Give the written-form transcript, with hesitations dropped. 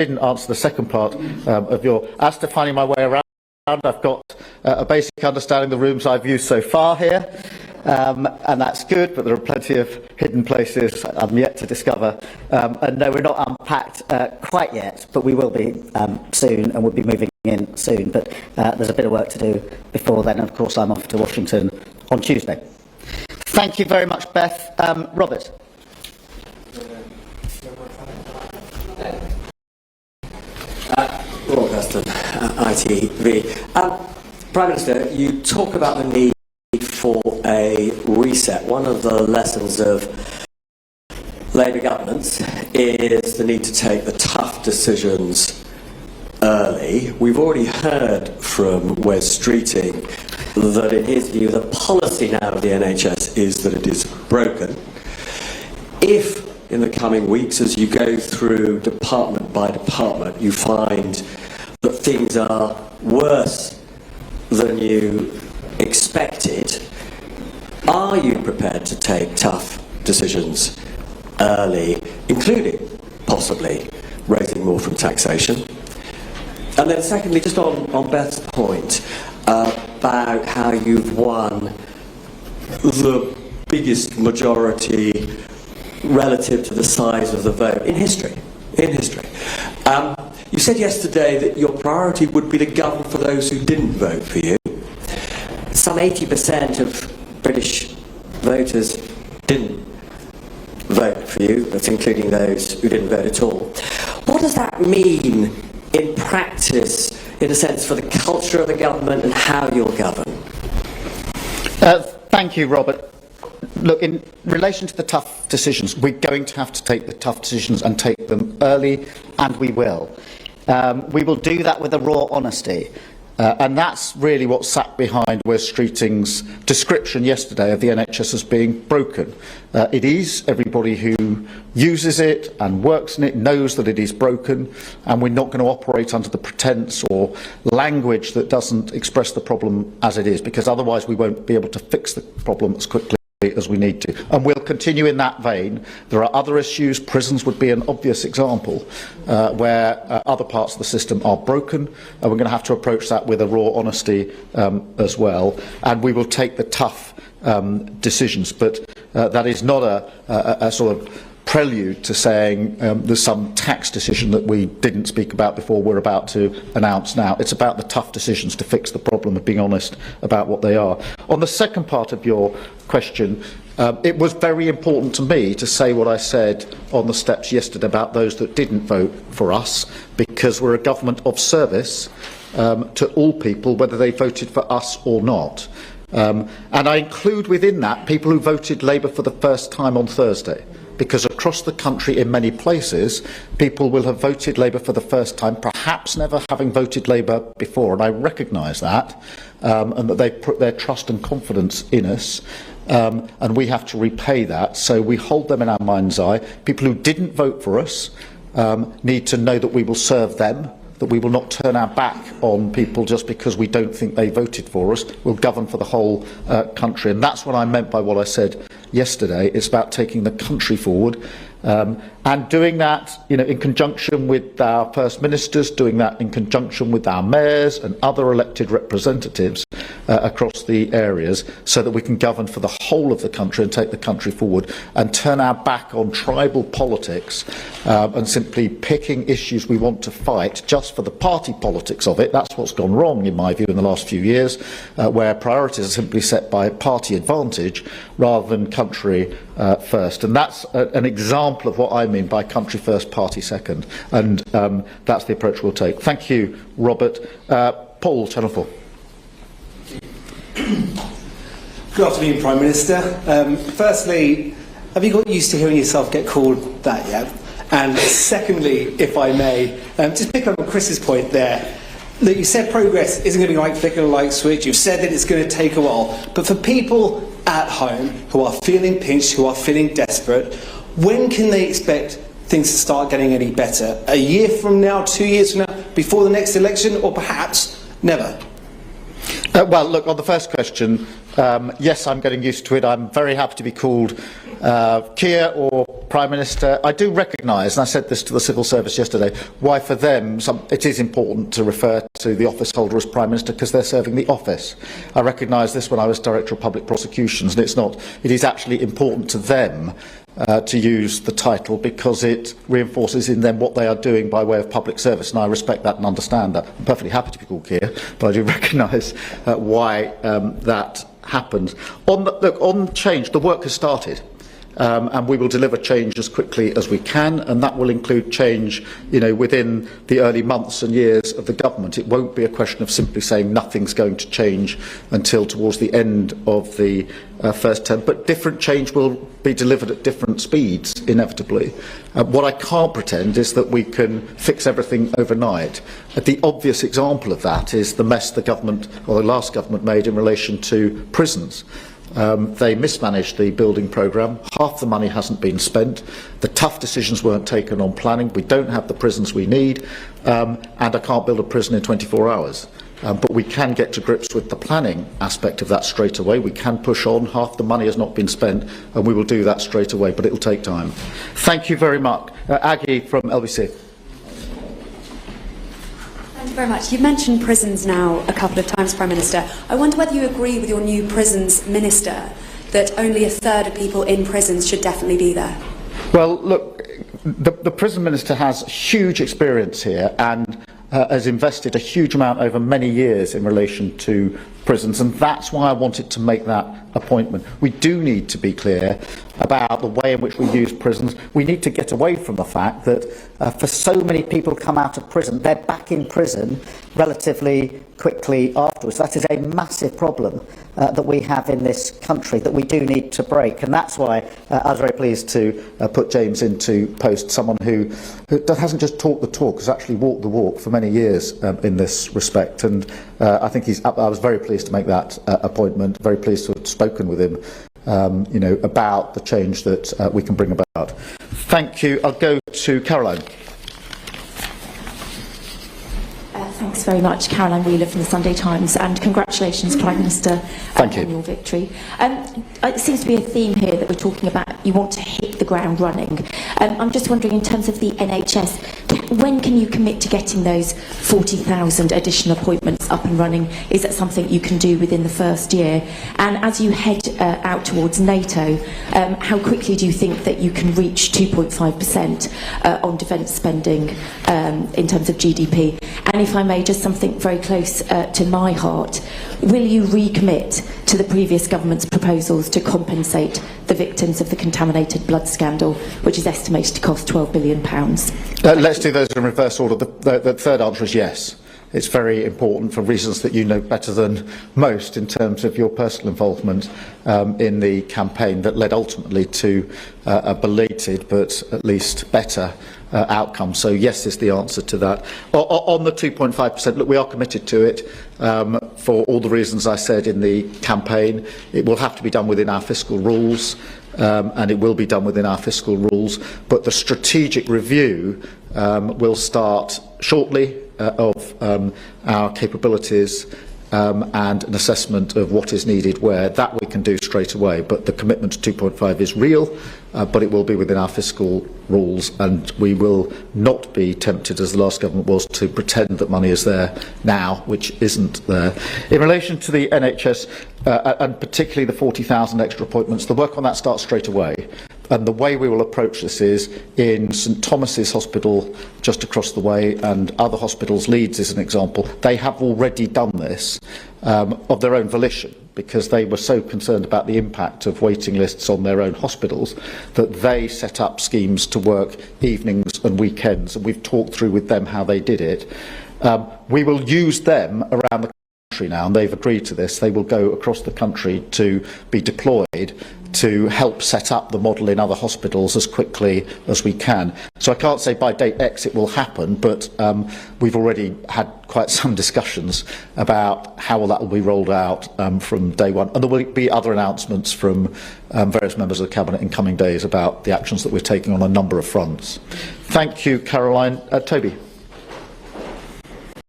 didn't answer the second part of your. As to finding my way around, I've got a basic understanding of the rooms I've used so far here, and that's good, but there are plenty of hidden places I'm yet to discover. And no, we're not unpacked quite yet, but we will be soon, and we'll be moving in soon. But there's a bit of work to do before then, and of course I'm off to Washington on Tuesday. Thank you very much, Beth. Robert. Robert Huston, ITV. Prime Minister, you talk about the need for a reset. One of the lessons of Labour governments is the need to take the tough decisions early. We've already heard from Wes Streeting that in his view the policy now of the NHS is that it is broken. If in the coming weeks, as you go through department by department, you find that things are worse than you expected, are you prepared to take tough decisions early, including possibly raising more from taxation? And then secondly, just on Beth's point about how you've won the biggest majority relative to the size of the vote in history. You said yesterday that your priority would be to govern for those who didn't vote for you. Some 80% of British voters didn't vote for you, that's including those who didn't vote at all. What does that mean in practice, in a sense, for the culture of the government and how you'll govern? Thank you, Robert. Look, in relation to the tough decisions, we're going to have to take the tough decisions and take them early, and we will. We will do that with a raw honesty. And that's really what sat behind Wes Streeting's description yesterday of the NHS as being broken. It is. Everybody who uses it and works in it knows that it is broken, and we're not going to operate under the pretence or language that doesn't express the problem as it is, because otherwise we won't be able to fix the problem as quickly as we need to. And we'll continue in that vein. There are other issues. Prisons would be an obvious example where other parts of the system are broken, and we're going to have to approach that with a raw honesty as well. And we will take the tough decisions, but that is not a sort of prelude to saying there's some tax decision that we didn't speak about before we're about to announce now. It's about the tough decisions to fix the problem and being honest about what they are. On the second part of your question, it was very important to me to say what I said on the steps yesterday about those that didn't vote for us, because we're a government of service to all people, whether they voted for us or not. And I include within that people who voted Labour for the first time on Thursday, because across the country in many places people will have voted Labour for the first time, perhaps never having voted Labour before, and I recognise that, and that they put their trust and confidence in us, and we have to repay that, so we hold them in our mind's eye. People who didn't vote for us need to know that we will serve them, that we will not turn our back on people just because we don't think they voted for us. We'll govern for the whole country, and that's what I meant by what I said yesterday. It's about taking the country forward, and doing that, in conjunction with our First Ministers, doing that in conjunction with our mayors and other elected representatives across the areas, so that we can govern for the whole of the country and take the country forward, and turn our back on tribal politics and simply picking issues we want to fight just for the party politics of it. That's what's gone wrong, in my view, in the last few years, where priorities are simply set by party advantage rather than country first. And that's an example of what I mean by country first, party second. And that's the approach we'll take. Thank you, Robert. Paul, Channel 4. Good afternoon, Prime Minister. Firstly, have you got used to hearing yourself get called that yet? And secondly, if I may, just pick up on Chris's point there, that you said progress isn't going to be like flick of a light switch. You've said that it's going to take a while. But for people at home who are feeling pinched, who are feeling desperate, when can they expect things to start getting any better? A year from now, 2 years from now, before the next election, or perhaps never? Well, look, on the first question, Yes, I'm getting used to it. I'm very happy to be called Keir or Prime Minister. I do recognise, and I said this to the civil service yesterday, why for them it is important to refer to the office holder as Prime Minister, because they're serving the office. I recognised this when I was Director of Public Prosecutions, and it is actually important to them to use the title because it reinforces in them what they are doing by way of public service, and I respect that and understand that. I'm perfectly happy to be called Keir, but I do recognise why that happens. On change, the work has started. And we will deliver change as quickly as we can, and that will include change, within the early months and years of the government. It won't be a question of simply saying nothing's going to change until towards the end of the first term, but different change will be delivered at different speeds, inevitably. What I can't pretend is that we can fix everything overnight. The obvious example of that is the mess the government, or the last government, made in relation to prisons. They mismanaged the building programme, half the money hasn't been spent, the tough decisions weren't taken on planning, we don't have the prisons we need, and I can't build a prison in 24 hours. But we can get to grips with the planning aspect of that straight away. We can push on, half the money has not been spent, and we will do that straight away, but it will take time. Thank you very much. Aggie from LBC. Thank you very much. You've mentioned prisons now a couple of times, Prime Minister. I wonder whether you agree with your new prisons minister that only a third of people in prisons should definitely be there. Well, look, the prison minister has huge experience here and has invested a huge amount over many years in relation to prisons, and that's why I wanted to make that appointment. We do need to be clear about the way in which we use prisons. We need to get away from the fact that for so many people come out of prison, they're back in prison relatively quickly afterwards. That is a massive problem that we have in this country that we do need to break, and that's why I was very pleased to put James into post, someone who hasn't just talked the talk, has actually walked the walk for many years in this respect, and I think I was very pleased to make that appointment, very pleased to have spoken with him about the change that we can bring about. Thank you. I'll go to Caroline. Thanks very much, Caroline Wheeler from the Sunday Times, and congratulations, Prime Minister, on your victory. It seems to be a theme here that we're talking about. You want to hit the ground running. I'm just wondering, in terms of the NHS, when can you commit to getting those 40,000 additional appointments up and running? Is that something you can do within the first year? And as you head out towards NATO, how quickly do you think that you can reach 2.5% on defence spending in terms of GDP? And if I may, just something very close to my heart, will you recommit to the previous government's proposals to compensate the victims of the contaminated blood scandal, which is estimated to cost £12 billion? Let's do those in reverse order. The third answer is yes. It's very important for reasons that you know better than most in terms of your personal involvement in the campaign that led ultimately to a belated but at least better outcome. So yes is the answer to that. On the 2.5%, look, we are committed to it for all the reasons I said in the campaign. It will have to be done within our fiscal rules. And it will be done within our fiscal rules, but the strategic review will start shortly of our capabilities and an assessment of what is needed where. That we can do straight away, but the commitment to 2.5 is real, but it will be within our fiscal rules, and we will not be tempted, as the last government was, to pretend that money is there now, which isn't there. In relation to the NHS, and particularly the 40,000 extra appointments, the work on that starts straight away. And the way we will approach this is in St Thomas's Hospital just across the way and other hospitals, Leeds is an example, they have already done this of their own volition, because they were so concerned about the impact of waiting lists on their own hospitals that they set up schemes to work evenings and weekends, and we've talked through with them how they did it. We will use them around the country now, and they've agreed to this. They will go across the country to be deployed to help set up the model in other hospitals as quickly as we can. So I can't say by date X it will happen, but we've already had quite some discussions about how that will be rolled out from day one. And there will be other announcements from various members of the Cabinet in coming days about the actions that we're taking on a number of fronts. Thank you, Caroline. Toby.